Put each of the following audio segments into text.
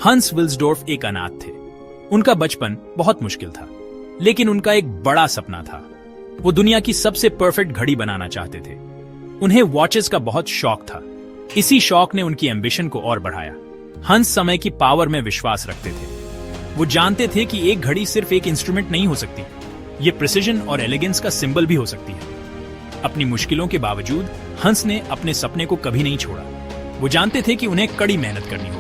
हंस विल्सडॉर्फ एक अनाथ थे। उनका बचपन बहुत मुश्किल था, लेकिन उनका एक बड़ा सपना था। वो दुनिया की सबसे परफेक्ट घड़ी बनाना चाहते थे। उन्हें वॉचेस का बहुत शौक था। इसी शौक ने उनकी एम्बिशन को और बढ़ाया। हंस समय की पावर में विश्वास रखते थे। वो जानते थे कि एक घड़ी सिर्फ एक इंस्ट्रूमेंट नहीं हो सकती, ये प्रिसिजन और एलिगेंस का सिंबल भी हो सकती है। अपनी मुश्किलों के बावजूद हंस ने अपने सपने को कभी नहीं छोड़ा। वो जानते थे कि उन्हें कड़ी मेहनत करनी होगी।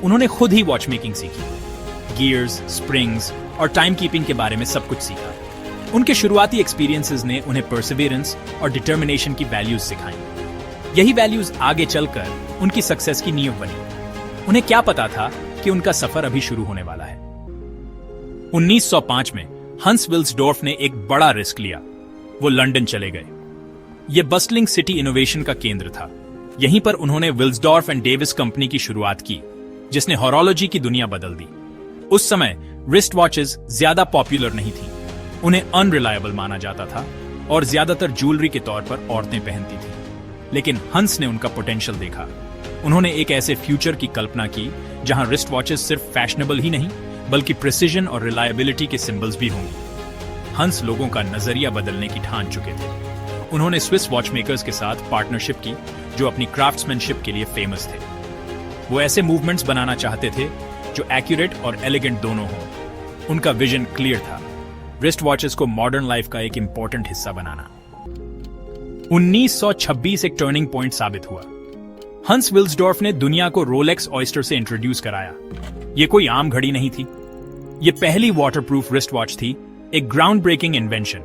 उन्होंने खुद ही वॉच मेकिंग सीखी, गियर्स, स्प्रिंग्स और टाइम कीपिंग के बारे में सब कुछ सीखा। उनके शुरुआती एक्सपीरियंसेस ने उन्हें परसिवियरेंस और डिटर्मिनेशन की वैल्यूज सिखाई। यही वैल्यूज आगे चलकर उनकी सक्सेस की नींव बनी। उन्हें क्या पता था कि उनका सफर अभी शुरू होने वाला है। 1905 में हंस विल्सडॉर्फ ने एक बड़ा रिस्क लिया। वो लंदन चले गए। यह बस्टलिंग सिटी इनोवेशन का केंद्र था। यहीं पर उन्होंने विल्सडॉर्फ एंड डेविस कंपनी की शुरुआत की, जिसने हॉरोलॉजी की दुनिया बदल दी। उस समय रिस्ट वॉचेस ज्यादा पॉपुलर नहीं थी। उन्हें अनरिलायबल माना जाता था और ज्यादातर ज्वेलरी के तौर पर औरतें पहनती थी। लेकिन हंस ने उनका पोटेंशियल देखा। उन्होंने एक ऐसे फ्यूचर की कल्पना की जहां रिस्ट वॉचेस सिर्फ फैशनेबल ही नहीं, बल्कि प्रिसिजन और रिलायबिलिटी के सिंबल्स भी होंगी। हंस लोगों का नजरिया बदलने की ठान चुके थे। उन्होंने स्विस वॉचमेकर्स के साथ पार्टनरशिप की, जो अपनी क्राफ्ट्समैनशिप के लिए फेमस थे। वो ऐसे मूवमेंट्स बनाना चाहते थे जो एक्यूरेट और एलिगेंट दोनों हों। उनका विजन क्लियर था, रिस्ट वॉचेस को मॉडर्न लाइफ का एक इंपॉर्टेंट हिस्सा बनाना। 1926 एक टर्निंग पॉइंट साबित हुआ। हंस विल्सडॉर्फ ने दुनिया को रोलेक्स ऑयस्टर से इंट्रोड्यूस कराया। यह कोई आम घड़ी नहीं थी, यह पहली वाटरप्रूफ रिस्ट वॉच थी, एक ग्राउंड ब्रेकिंग इन्वेंशन।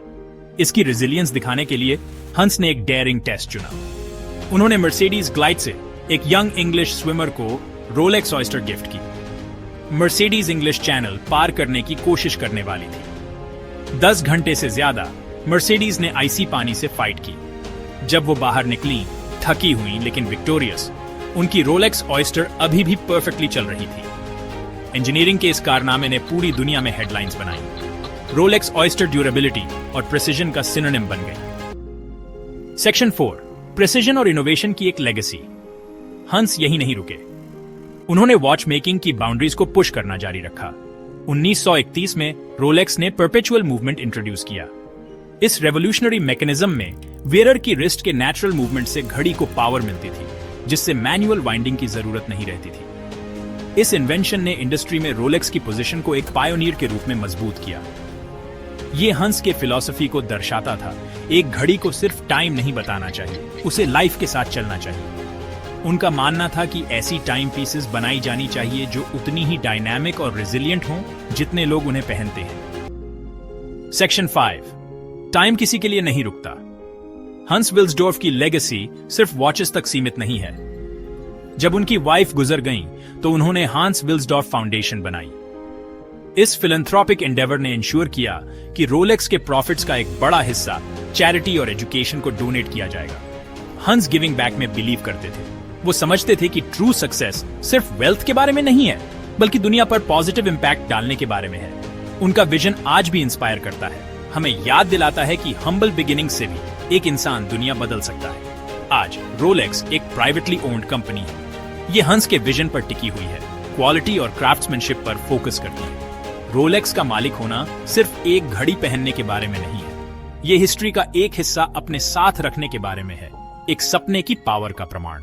इसकी रेजिलियंस दिखाने के लिए हंस ने एक डेयरिंग टेस्ट चुना। उन्होंने मर्सिडीज ग्लाइड से एक यंग इंग्लिश स्विमर को रोलेक्स ऑयस्टर गिफ्ट की। मर्सिडीज इंग्लिश चैनल पार करने की कोशिश करने वाली थी। 10 घंटे से ज्यादा मर्सिडीज ने आइसी पानी से फाइट की। जब वो बाहर निकली, थकी हुई लेकिन विक्टोरियस, उनकी रोलेक्स ऑयस्टर अभी भी परफेक्टली चल रही थी। इंजीनियरिंग के इस कारनामे ने पूरी दुनिया में हेडलाइंस बनाई। रोलेक्स ऑयस्टर ड्यूरेबिलिटी और प्रिसिजन का सिनोनिम बन गई। सेक्शन 4, प्रिसिजन और इनोवेशन की एक लेगेसी। हंस यही नहीं रुके। उन्होंने वॉच मेकिंग की बाउंड्रीज को पुश करना जारी रखा। 1931 में रोलेक्स ने परपेचुअल मूवमेंट इंट्रोड्यूस किया। इस रेवोल्यूशनरी मैकेनिज्म में वेयर की रिस्ट के नेचुरल मूवमेंट से घड़ी को पावर मिलती थी, जिससे मैनुअल वाइंडिंग की जरूरत नहीं रहती थी। इस इन्वेंशन ने इंडस्ट्री में रोलेक्स की पोजीशन को एक पायोनियर के रूप में मजबूत किया। ये हंस के फिलॉसफी को दर्शाता था, एक घड़ी को सिर्फ टाइम नहीं बताना चाहिए, उसे लाइफ के साथ चलना चाहिए। उनका मानना था कि ऐसी टाइम पीसेस बनाई जानी चाहिए जो उतनी ही डायनामिक और रेजिलिएंट हों जितने लोग उन्हें पहनते हैं। सेक्शन 5, टाइम किसी के लिए नहीं रुकता। हंस विल्सडॉर्फ की लेगेसी सिर्फ वॉचेस तक सीमित नहीं है। जब उनकी वाइफ गुजर गईं, तो उन्होंने हंस विल्सडॉर्फ फाउंडेशन बनाई। इस फिलैंथ्रोपिक एंडेवर ने इंश्योर किया कि रोलेक्स के प्रॉफिट्स का एक बड़ा हिस्सा चैरिटी और एजुकेशन को डोनेट किया जाएगा। हंस गिविंग बैक में बिलीव करते थे। वो समझते थे कि ट्रू सक्सेस सिर्फ वेल्थ के बारे में नहीं है, बल्कि दुनिया पर पॉजिटिव इंपैक्ट डालने के बारे में है। उनका विजन आज भी इंस्पायर करता है, हमें याद दिलाता है कि हम्बल बिगिनिंग से भी एक इंसान दुनिया बदल सकता है। आज रोलेक्स एक प्राइवेटली ओन्ड कंपनी है। ये हंस के विजन पर टिकी हुई है, क्वालिटी और क्राफ्ट्समैनशिप पर फोकस करती है। रोलेक्स का मालिक होना सिर्फ एक घड़ी पहनने के बारे में नहीं है, ये हिस्ट्री का एक हिस्सा अपने साथ रखने के बारे में है, एक सपने की पावर का प्रमाण।